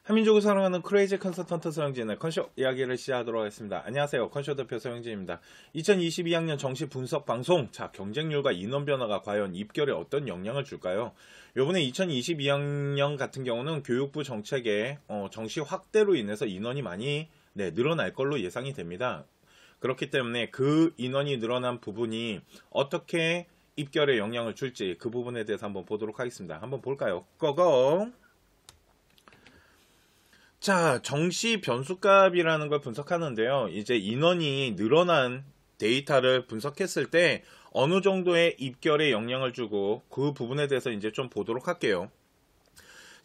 한민족을 사랑하는 크레이지 컨설턴트 서영진의 컨쇼 이야기를 시작하도록 하겠습니다. 안녕하세요. 컨쇼 대표 서영진입니다. 2022학년 정시 분석 방송. 자, 경쟁률과 인원 변화가 과연 입결에 어떤 영향을 줄까요? 요번에 2022학년 같은 경우는 교육부 정책의 정시 확대로 인해서 인원이 많이 늘어날 걸로 예상이 됩니다. 그렇기 때문에 그 인원이 늘어난 부분이 어떻게 입결에 영향을 줄지 그 부분에 대해서 한번 보도록 하겠습니다. 한번 볼까요? 고고! 자, 정시 변수값이라는 걸 분석하는데요. 이제 인원이 늘어난 데이터를 분석했을 때 어느 정도의 입결에 영향을 주고 그 부분에 대해서 이제 좀 보도록 할게요.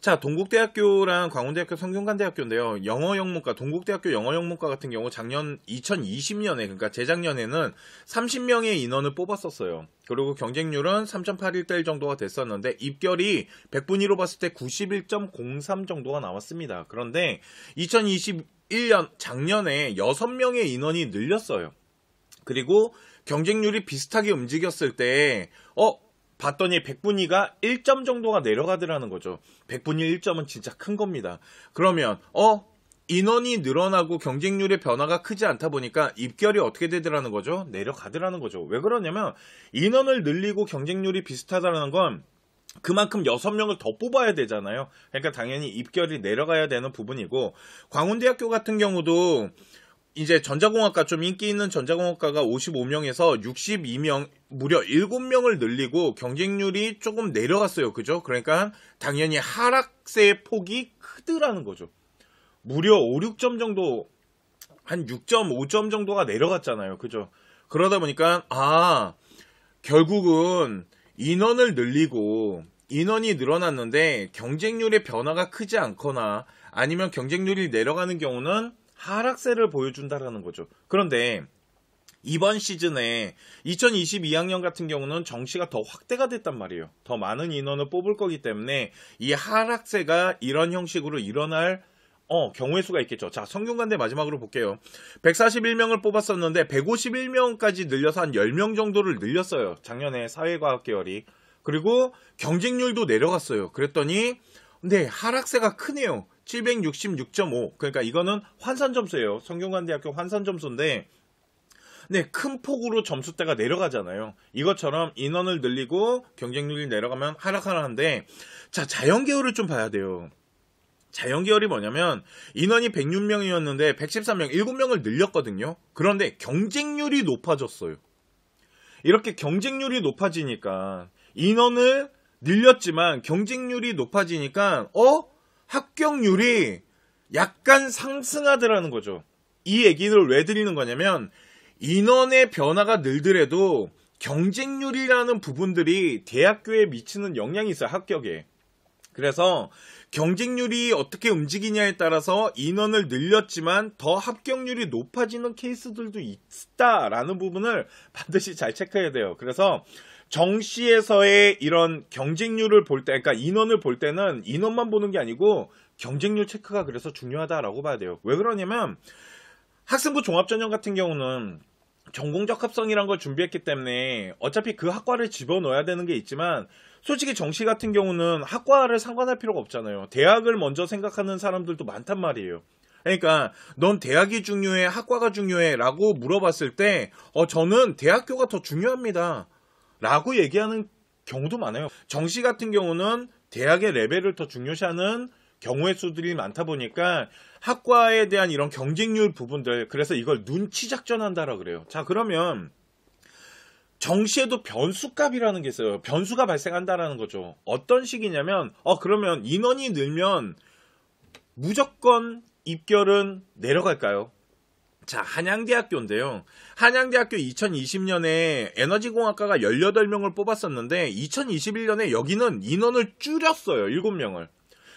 자, 동국대학교랑 광운대학교 성균관대학교인데요. 영어 영문과, 동국대학교 영어 영문과 같은 경우 작년 2020년에, 그러니까 재작년에는 30명의 인원을 뽑았었어요. 그리고 경쟁률은 3.81대1 정도가 됐었는데 입결이 100분위로 봤을 때 91.03 정도가 나왔습니다. 그런데 2021년 작년에 6명의 인원이 늘렸어요. 그리고 경쟁률이 비슷하게 움직였을 때 봤더니 100분위가 1점 정도가 내려가더라는 거죠. 100분위 1점은 진짜 큰 겁니다. 그러면 인원이 늘어나고 경쟁률의 변화가 크지 않다 보니까 입결이 어떻게 되더라는 거죠? 내려가더라는 거죠. 왜 그러냐면 인원을 늘리고 경쟁률이 비슷하다는 건 그만큼 6명을 더 뽑아야 되잖아요. 그러니까 당연히 입결이 내려가야 되는 부분이고, 광운대학교 같은 경우도 이제 전자공학과, 좀 인기 있는 전자공학과가 55명에서 62명, 무려 7명을 늘리고 경쟁률이 조금 내려갔어요. 그죠? 그러니까 당연히 하락세의 폭이 크더라는 거죠. 무려 5, 6점 정도, 한 6.5점 정도가 내려갔잖아요. 그죠? 그러다 보니까 결국은 인원을 늘리고 인원이 늘어났는데 경쟁률의 변화가 크지 않거나 아니면 경쟁률이 내려가는 경우는 하락세를 보여준다라는 거죠. 그런데 이번 시즌에 2022학년 같은 경우는 정시가 더 확대가 됐단 말이에요. 더 많은 인원을 뽑을 거기 때문에 이 하락세가 이런 형식으로 일어날 경우의 수가 있겠죠. 자, 성균관대 마지막으로 볼게요. 141명을 뽑았었는데 151명까지 늘려서 한 10명 정도를 늘렸어요. 작년에 사회과학 계열이. 그리고 경쟁률도 내려갔어요. 그랬더니 하락세가 크네요. 766.5. 그러니까 이거는 환산 점수예요. 성균관대학교 환산 점수인데 큰 폭으로 점수대가 내려가잖아요. 이것처럼 인원을 늘리고 경쟁률이 내려가면 하락하는데, 자, 자연계열을 좀 봐야 돼요. 자연계열이 뭐냐면 인원이 106명이었는데 113명, 7명을 늘렸거든요. 그런데 경쟁률이 높아졌어요. 이렇게 경쟁률이 높아지니까 인원을 늘렸지만 경쟁률이 높아지니까 합격률이 약간 상승하더라는 거죠. 이 얘기를 왜 드리는 거냐면 인원의 변화가 늘더라도 경쟁률이라는 부분들이 대학교에 미치는 영향이 있어요. 합격에. 그래서 경쟁률이 어떻게 움직이냐에 따라서 인원을 늘렸지만 더 합격률이 높아지는 케이스들도 있다라는 부분을 반드시 잘 체크해야 돼요. 그래서 정시에서의 이런 경쟁률을 볼 때, 그러니까 인원을 볼 때는 인원만 보는 게 아니고 경쟁률 체크가 그래서 중요하다라고 봐야 돼요. 왜 그러냐면 학생부 종합전형 같은 경우는 전공적 합성이란 걸 준비했기 때문에 어차피 그 학과를 집어넣어야 되는 게 있지만, 솔직히 정시 같은 경우는 학과를 상관할 필요가 없잖아요. 대학을 먼저 생각하는 사람들도 많단 말이에요. 그러니까 넌 대학이 중요해, 학과가 중요해 라고 물어봤을 때 저는 대학교가 더 중요합니다 라고 얘기하는 경우도 많아요. 정시 같은 경우는 대학의 레벨을 더 중요시하는 경우의 수들이 많다 보니까 학과에 대한 이런 경쟁률 부분들, 그래서 이걸 눈치 작전한다라 그래요. 자, 그러면 정시에도 변수값이라는 게 있어요. 변수가 발생한다라는 거죠. 어떤 식이냐면 그러면 인원이 늘면 무조건 입결은 내려갈까요? 자, 한양대학교인데요. 한양대학교 2020년에 에너지공학과가 18명을 뽑았었는데 2021년에 여기는 인원을 줄였어요. 7명을.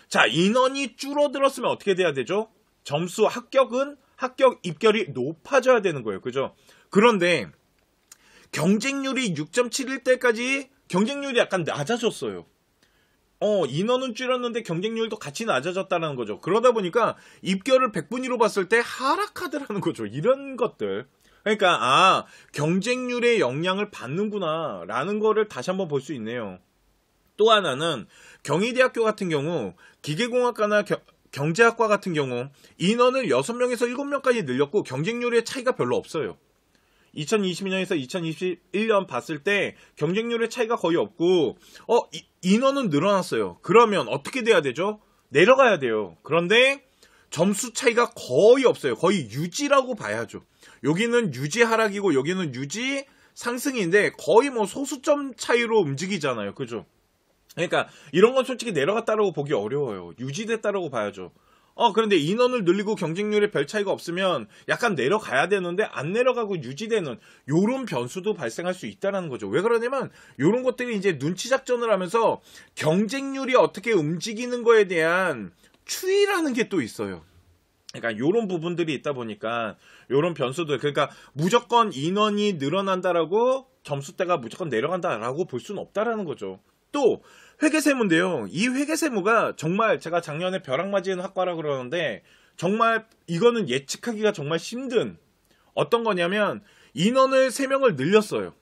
자, 인원이 줄어들었으면 어떻게 돼야 되죠? 점수 합격 입결이 높아져야 되는 거예요. 그죠? 그런데 경쟁률이 6.71대까지 경쟁률이 약간 낮아졌어요. 인원은 줄였는데 경쟁률도 같이 낮아졌다는 거죠. 그러다 보니까 입결을 100분위로 봤을 때 하락하더라는 거죠. 이런 것들. 그러니까 경쟁률의 영향을 받는구나 라는 거를 다시 한번 볼 수 있네요. 또 하나는 경희대학교 같은 경우 기계공학과나 경제학과 같은 경우 인원을 6명에서 7명까지 늘렸고 경쟁률의 차이가 별로 없어요. 2022년에서 2021년 봤을 때 경쟁률의 차이가 거의 없고 인원은 늘어났어요. 그러면 어떻게 돼야 되죠? 내려가야 돼요. 그런데 점수 차이가 거의 없어요. 거의 유지라고 봐야죠. 여기는 유지 하락이고 여기는 유지 상승인데 거의 뭐 소수점 차이로 움직이잖아요. 그죠? 그러니까 이런 건 솔직히 내려갔다라고 보기 어려워요. 유지됐다라고 봐야죠. 그런데 인원을 늘리고 경쟁률에 별 차이가 없으면 약간 내려가야 되는데 안 내려가고 유지되는 요런 변수도 발생할 수 있다는 거죠. 왜 그러냐면 요런 것들이 이제 눈치 작전을 하면서 경쟁률이 어떻게 움직이는 거에 대한 추이라는 게 또 있어요. 그러니까 요런 부분들이 있다 보니까 요런 변수들, 그러니까 무조건 인원이 늘어난다라고 점수대가 무조건 내려간다라고 볼 수는 없다라는 거죠. 또 회계세무인데요. 이 회계세무가 정말 제가 작년에 벼락 맞은 학과라 그러는데 정말 이거는 예측하기가 정말 힘든 어떤 거냐면 인원을 3명을 늘렸어요.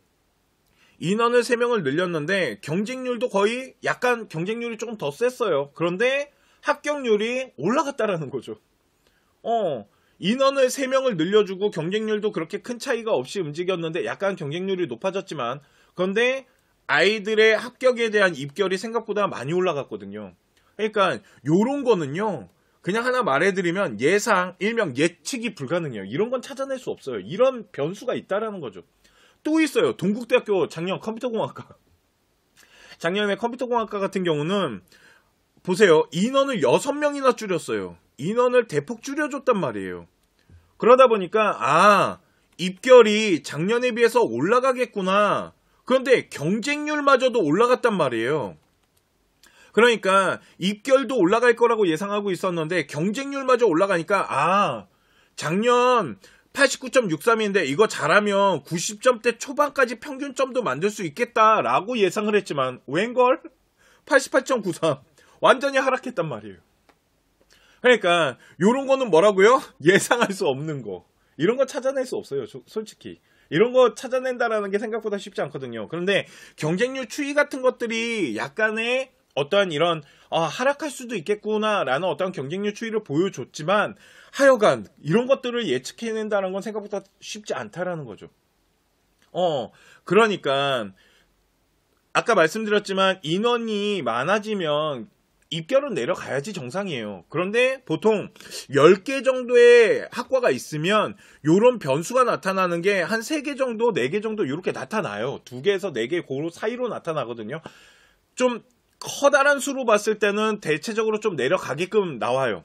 인원을 3명을 늘렸는데 경쟁률도 거의 약간 경쟁률이 조금 더 셌어요. 그런데 합격률이 올라갔다라는 거죠. 인원을 3명을 늘려주고 경쟁률도 그렇게 큰 차이가 없이 움직였는데 약간 경쟁률이 높아졌지만 그런데 아이들의 합격에 대한 입결이 생각보다 많이 올라갔거든요. 그러니까 요런 거는요. 그냥 하나 말해드리면 예상, 일명 예측이 불가능해요. 이런 건 찾아낼 수 없어요. 이런 변수가 있다라는 거죠. 또 있어요. 동국대학교 작년 컴퓨터공학과. 작년에 컴퓨터공학과 같은 경우는 보세요. 인원을 6명이나 줄였어요. 인원을 대폭 줄여줬단 말이에요. 그러다 보니까 입결이 작년에 비해서 올라가겠구나. 그런데 경쟁률마저도 올라갔단 말이에요. 그러니까 입결도 올라갈 거라고 예상하고 있었는데 경쟁률마저 올라가니까 작년 89.63인데 이거 잘하면 90점대 초반까지 평균점도 만들 수 있겠다라고 예상을 했지만 웬걸? 88.93 완전히 하락했단 말이에요. 그러니까 요런 거는 뭐라고요? 예상할 수 없는 거. 이런 거 찾아낼 수 없어요. 솔직히. 이런 거 찾아낸다라는 게 생각보다 쉽지 않거든요. 그런데 경쟁률 추이 같은 것들이 약간의 어떠한 이런 하락할 수도 있겠구나라는 어떤 경쟁률 추이를 보여줬지만 하여간 이런 것들을 예측해낸다는 건 생각보다 쉽지 않다라는 거죠. 그러니까 아까 말씀드렸지만 인원이 많아지면 입결은 내려가야지 정상이에요. 그런데 보통 10개 정도의 학과가 있으면 요런 변수가 나타나는 게 한 3개 정도, 4개 정도 이렇게 나타나요. 2개에서 4개 그 사이로 나타나거든요. 좀 커다란 수로 봤을 때는 대체적으로 좀 내려가게끔 나와요.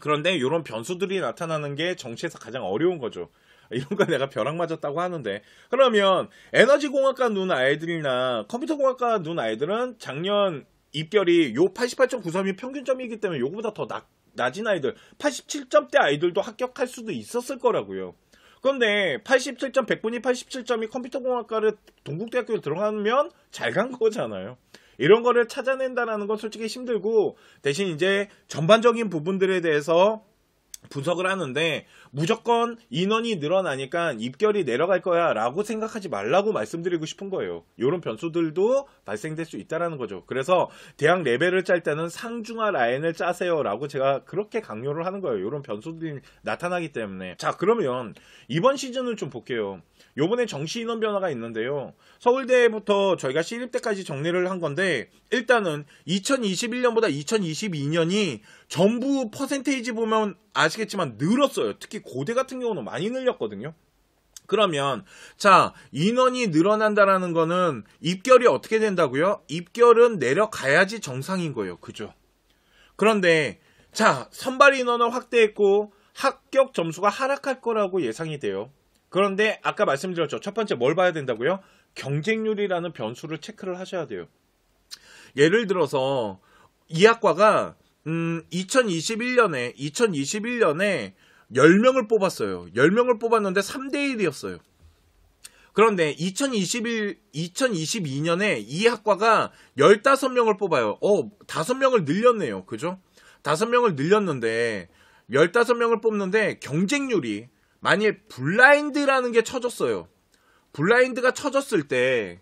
그런데 요런 변수들이 나타나는 게 정시에서 가장 어려운 거죠. 이런 거 내가 벼락 맞았다고 하는데 그러면 에너지공학과 눈 아이들이나 컴퓨터공학과 눈 아이들은 작년 입결이 요 88.93이 평균점이기 때문에 요거보다 더 낮은 아이들 87점대 아이들도 합격할 수도 있었을 거라고요. 그런데 87점 100분이 87점이 컴퓨터공학과를 동국대학교에 들어가면 잘 간 거잖아요. 이런 거를 찾아낸다는 건 솔직히 힘들고 대신 이제 전반적인 부분들에 대해서 분석을 하는데 무조건 인원이 늘어나니까 입결이 내려갈 거야 라고 생각하지 말라고 말씀드리고 싶은 거예요. 이런 변수들도 발생될 수 있다는 거죠. 그래서 대학 레벨을 짤 때는 상중하 라인을 짜세요 라고 제가 그렇게 강요를 하는 거예요. 이런 변수들이 나타나기 때문에. 자, 그러면 이번 시즌을 좀 볼게요. 요번에 정시 인원 변화가 있는데요. 서울대부터 저희가 시립대까지 정리를 한 건데 일단은 2021년보다 2022년이 전부 퍼센테이지 보면 아시겠지만 늘었어요. 특히 고대 같은 경우는 많이 늘렸거든요. 그러면 자, 인원이 늘어난다라는 거는 입결이 어떻게 된다고요? 입결은 내려가야지 정상인 거예요. 그죠? 그런데 자, 선발 인원을 확대했고 합격 점수가 하락할 거라고 예상이 돼요. 그런데 아까 말씀드렸죠. 첫 번째 뭘 봐야 된다고요? 경쟁률이라는 변수를 체크를 하셔야 돼요. 예를 들어서 이 학과가 2021년에 10명을 뽑았어요. 10명을 뽑았는데 3대1이었어요. 그런데 2022년에 이 학과가 15명을 뽑아요. 5명을 늘렸네요. 그죠? 5명을 늘렸는데 15명을 뽑는데 경쟁률이 만일 블라인드라는 게 쳐졌어요. 블라인드가 쳐졌을 때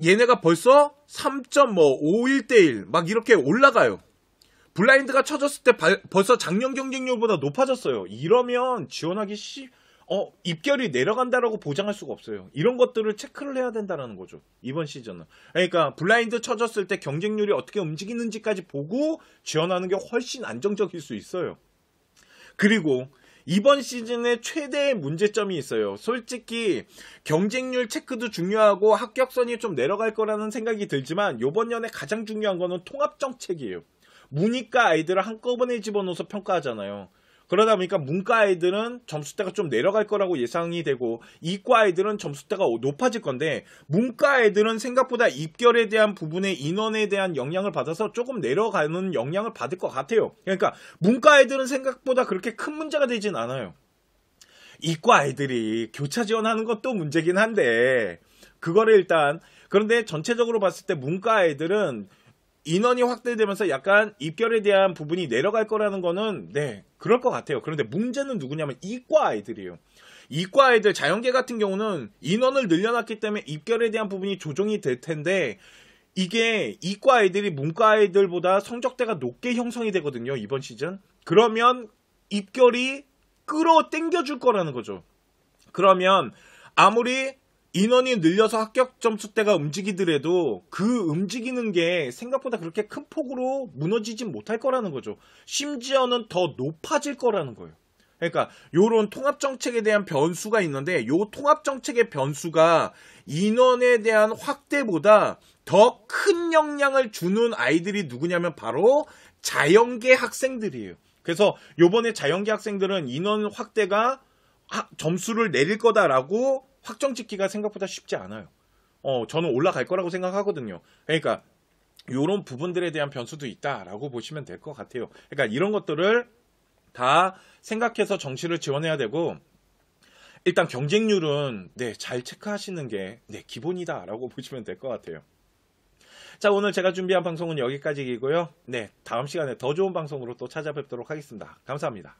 얘네가 벌써 3.51대1 막 이렇게 올라가요. 블라인드가 쳐졌을 때 벌써 작년 경쟁률보다 높아졌어요. 이러면 지원하기 입결이 내려간다라고 보장할 수가 없어요. 이런 것들을 체크를 해야 된다는 거죠. 이번 시즌은. 그러니까 블라인드 쳐졌을 때 경쟁률이 어떻게 움직이는지까지 보고 지원하는 게 훨씬 안정적일 수 있어요. 그리고 이번 시즌에 최대의 문제점이 있어요. 솔직히 경쟁률 체크도 중요하고 합격선이 좀 내려갈 거라는 생각이 들지만 이번 년에 가장 중요한 거는 통합정책이에요. 문이과 아이들을 한꺼번에 집어넣어서 평가하잖아요. 그러다 보니까 문과 아이들은 점수대가 좀 내려갈 거라고 예상이 되고 이과 아이들은 점수대가 높아질 건데 문과 아이들은 생각보다 입결에 대한 부분의 인원에 대한 영향을 받아서 조금 내려가는 영향을 받을 것 같아요. 그러니까 문과 아이들은 생각보다 그렇게 큰 문제가 되진 않아요. 이과 아이들이 교차 지원하는 것도 문제긴 한데 그거를 일단 그런데 전체적으로 봤을 때 문과 아이들은 인원이 확대되면서 약간 입결에 대한 부분이 내려갈 거라는 거는 네 그럴 것 같아요. 그런데 문제는 누구냐면 이과 아이들이에요. 이과 아이들 자연계 같은 경우는 인원을 늘려놨기 때문에 입결에 대한 부분이 조정이 될 텐데 이게 이과 아이들이 문과 아이들보다 성적대가 높게 형성이 되거든요. 이번 시즌. 그러면 입결이 끌어당겨줄 거라는 거죠. 그러면 아무리 인원이 늘려서 합격 점수대가 움직이더라도 그 움직이는 게 생각보다 그렇게 큰 폭으로 무너지진 못할 거라는 거죠. 심지어는 더 높아질 거라는 거예요. 그러니까 요런 통합정책에 대한 변수가 있는데 요 통합정책의 변수가 인원에 대한 확대보다 더 큰 영향을 주는 아이들이 누구냐면 바로 자연계 학생들이에요. 그래서 요번에 자연계 학생들은 인원 확대가 점수를 내릴 거다라고 확정 짓기가 생각보다 쉽지 않아요. 저는 올라갈 거라고 생각하거든요. 그러니까 이런 부분들에 대한 변수도 있다라고 보시면 될 것 같아요. 그러니까 이런 것들을 다 생각해서 정시를 지원해야 되고 일단 경쟁률은 네, 잘 체크하시는 게 네, 기본이다라고 보시면 될 것 같아요. 자, 오늘 제가 준비한 방송은 여기까지이고요. 네, 다음 시간에 더 좋은 방송으로 또 찾아뵙도록 하겠습니다. 감사합니다.